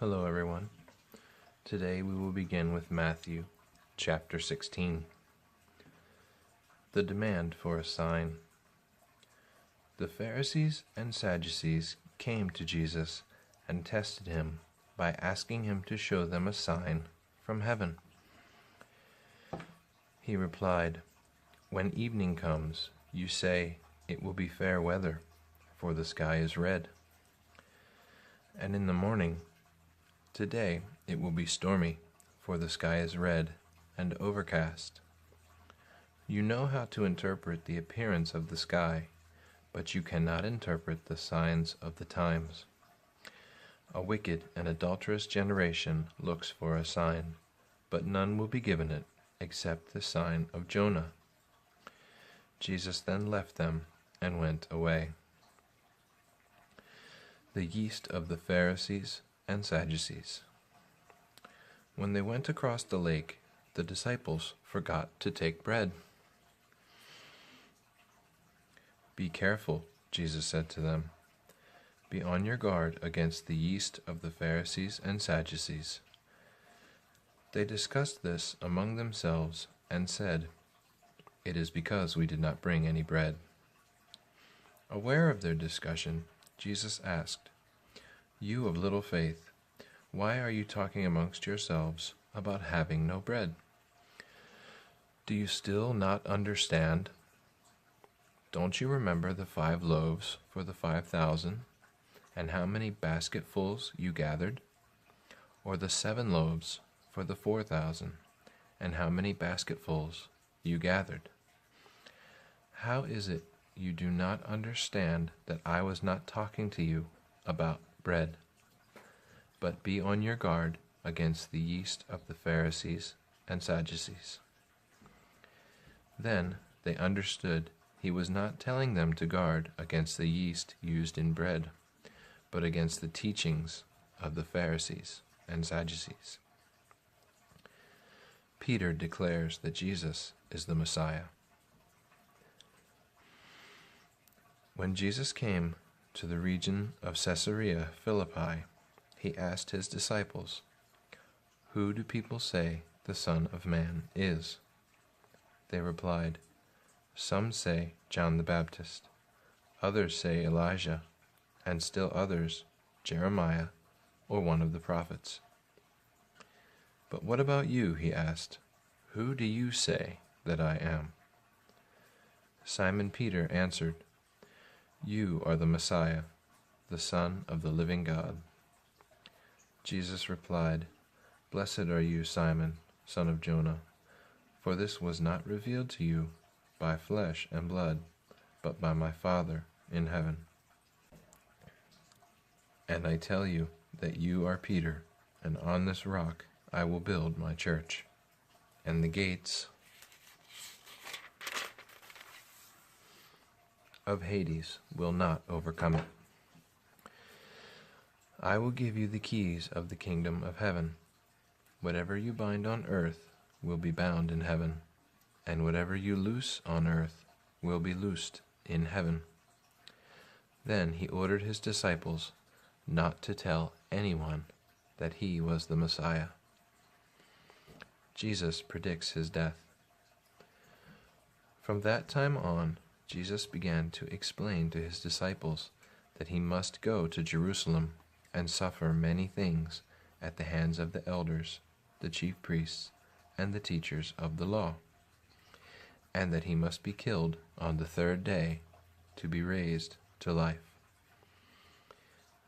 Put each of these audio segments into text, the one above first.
Hello everyone. Today we will begin with Matthew chapter 16. The demand for a sign. The Pharisees and Sadducees came to Jesus and tested him by asking him to show them a sign from heaven. He replied, "When evening comes, you say, 'It will be fair weather, for the sky is red.' And in the morning, 'Today it will be stormy, for the sky is red and overcast.' You know how to interpret the appearance of the sky, but you cannot interpret the signs of the times. A wicked and adulterous generation looks for a sign, but none will be given it except the sign of Jonah." Jesus then left them and went away. The yeast of the Pharisees and Sadducees. When they went across the lake, the disciples forgot to take bread. "Be careful," Jesus said to them. "Be on your guard against the yeast of the Pharisees and Sadducees." They discussed this among themselves and said, "It is because we did not bring any bread." Aware of their discussion, Jesus asked, "You of little faith, why are you talking amongst yourselves about having no bread? Do you still not understand? Don't you remember the 5 loaves for the 5,000, and how many basketfuls you gathered? Or the 7 loaves for the 4,000, and how many basketfuls you gathered? How is it you do not understand that I was not talking to you about bread? But be on your guard against the yeast of the Pharisees and Sadducees." Then they understood he was not telling them to guard against the yeast used in bread, but against the teachings of the Pharisees and Sadducees. Peter declares that Jesus is the Messiah. When Jesus came to the region of Caesarea Philippi, he asked his disciples, "Who do people say the Son of Man is?" They replied, "Some say John the Baptist, others say Elijah, and still others, Jeremiah or one of the prophets." "But what about you?" he asked. "Who do you say that I am?" Simon Peter answered, "You are the Messiah, the Son of the living God." Jesus replied, "Blessed are you, Simon, son of Jonah, for this was not revealed to you by flesh and blood, but by my Father in heaven. And I tell you that you are Peter, and on this rock I will build my church, and the gates of Hades will not overcome it. I will give you the keys of the kingdom of heaven. Whatever you bind on earth will be bound in heaven, and whatever you loose on earth will be loosed in heaven." Then he ordered his disciples not to tell anyone that he was the Messiah. Jesus predicts his death. From that time on, Jesus began to explain to his disciples that he must go to Jerusalem and suffer many things at the hands of the elders, the chief priests, and the teachers of the law, and that he must be killed on the 3rd day to be raised to life.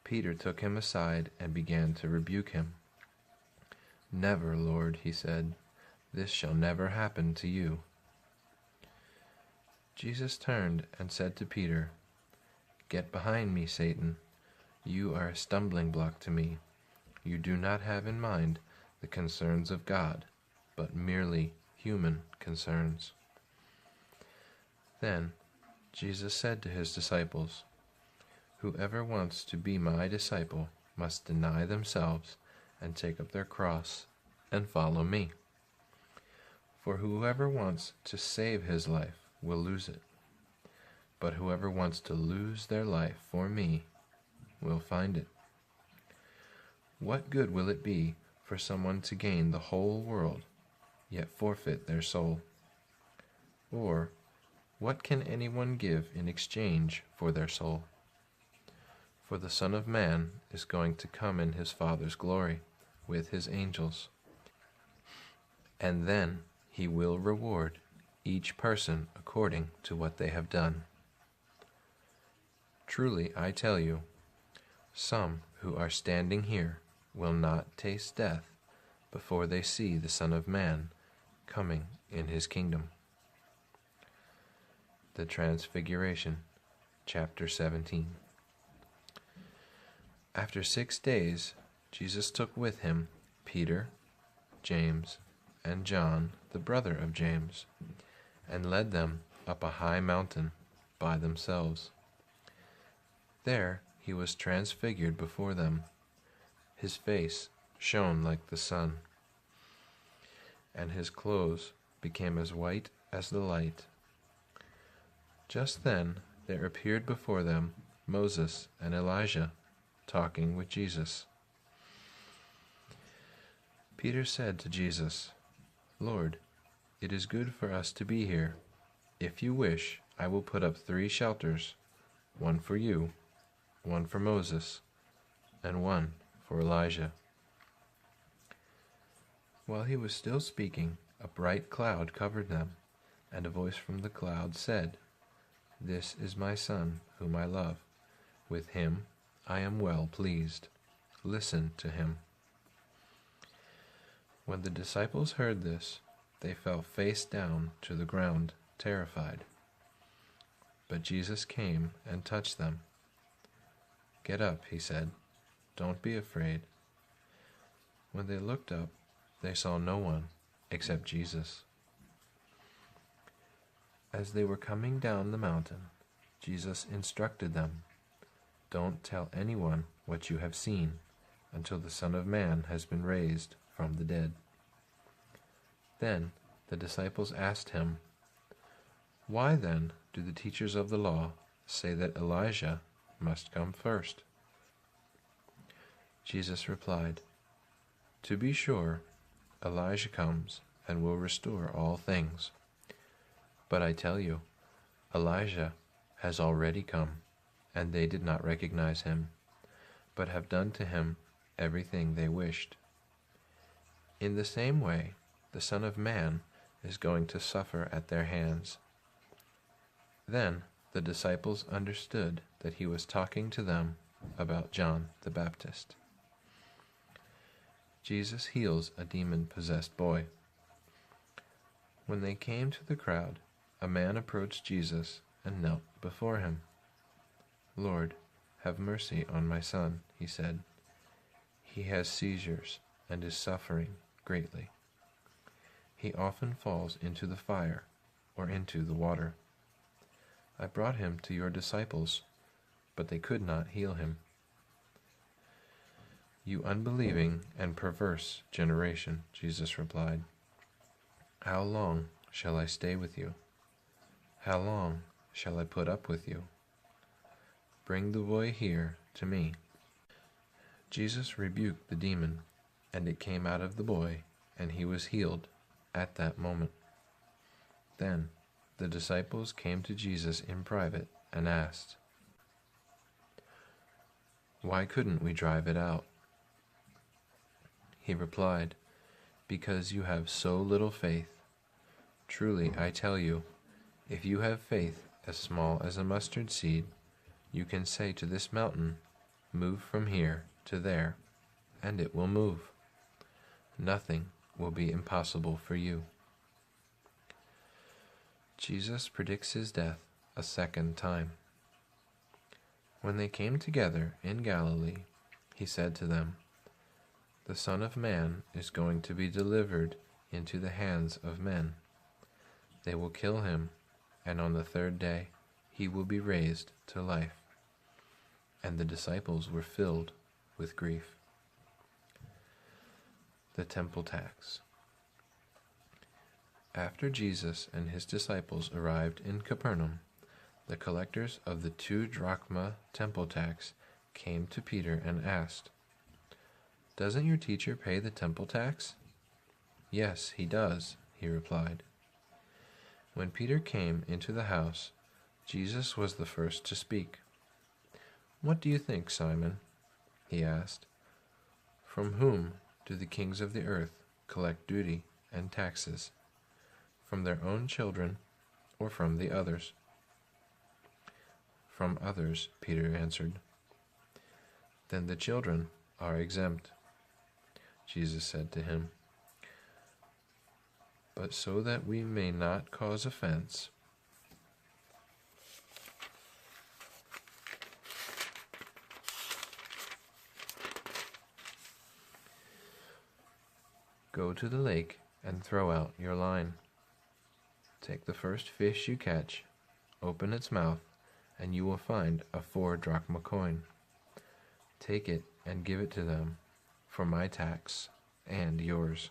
Peter took him aside and began to rebuke him. "Never, Lord," he said, "this shall never happen to you." Jesus turned and said to Peter, "Get behind me, Satan. You are a stumbling block to me. You do not have in mind the concerns of God, but merely human concerns." Then Jesus said to his disciples, "Whoever wants to be my disciple must deny themselves and take up their cross and follow me. For whoever wants to save his life will lose it, but whoever wants to lose their life for me will find it. What good will it be for someone to gain the whole world, yet forfeit their soul? Or what can anyone give in exchange for their soul? For the Son of Man is going to come in his Father's glory with his angels, and then he will reward each person according to what they have done. Truly, I tell you, some who are standing here will not taste death before they see the Son of Man coming in his kingdom. The Transfiguration, chapter 17. After 6 days, Jesus took with him Peter, James, and John, the brother of James, and led them up a high mountain by themselves. There he was transfigured before them. His face shone like the sun, and his clothes became as white as the light. Just then there appeared before them Moses and Elijah, talking with Jesus. Peter said to Jesus, "Lord, it is good for us to be here. If you wish, I will put up 3 shelters, one for you, one for Moses, and one for Elijah." While he was still speaking, a bright cloud covered them, and a voice from the cloud said, "This is my Son, whom I love. With him I am well pleased. Listen to him." When the disciples heard this, they fell face down to the ground, terrified. But Jesus came and touched them. "Get up," he said. "Don't be afraid." When they looked up, they saw no one except Jesus. As they were coming down the mountain, Jesus instructed them, "Don't tell anyone what you have seen until the Son of Man has been raised from the dead." Then the disciples asked him, "Why then do the teachers of the law say that Elijah must come first?" Jesus replied, "To be sure, Elijah comes and will restore all things. But I tell you, Elijah has already come, and they did not recognize him, but have done to him everything they wished. In the same way, the Son of Man is going to suffer at their hands." Then the disciples understood that he was talking to them about John the Baptist. Jesus heals a demon-possessed boy. When they came to the crowd, a man approached Jesus and knelt before him. "Lord, have mercy on my son," he said. "He has seizures and is suffering greatly. He often falls into the fire or into the water. I brought him to your disciples, but they could not heal him." "You unbelieving and perverse generation," Jesus replied, "how long shall I stay with you? How long shall I put up with you? Bring the boy here to me." Jesus rebuked the demon, and it came out of the boy, and he was healed at that moment. Then the disciples came to Jesus in private and asked, "Why couldn't we drive it out?" He replied, "Because you have so little faith. Truly, I tell you, if you have faith as small as a mustard seed, you can say to this mountain, 'Move from here to there,' and it will move. Nothing will be impossible for you." Jesus predicts his death a second time. When they came together in Galilee, he said to them, "The Son of Man is going to be delivered into the hands of men. They will kill him, and on the 3rd day he will be raised to life." And the disciples were filled with grief. The temple tax. After Jesus and his disciples arrived in Capernaum, the collectors of the 2 drachma temple tax came to Peter and asked, "Doesn't your teacher pay the temple tax?" "Yes, he does," he replied. When Peter came into the house, Jesus was the first to speak. "What do you think, Simon?" he asked. "From whom do the kings of the earth collect duty and taxes? From their own children or from the others?" "From others," Peter answered. "Then the children are exempt," Jesus said to him. "But so that we may not cause offense, go to the lake and throw out your line. Take the first fish you catch, open its mouth, and you will find a 4-drachma coin. Take it and give it to them for my tax and yours."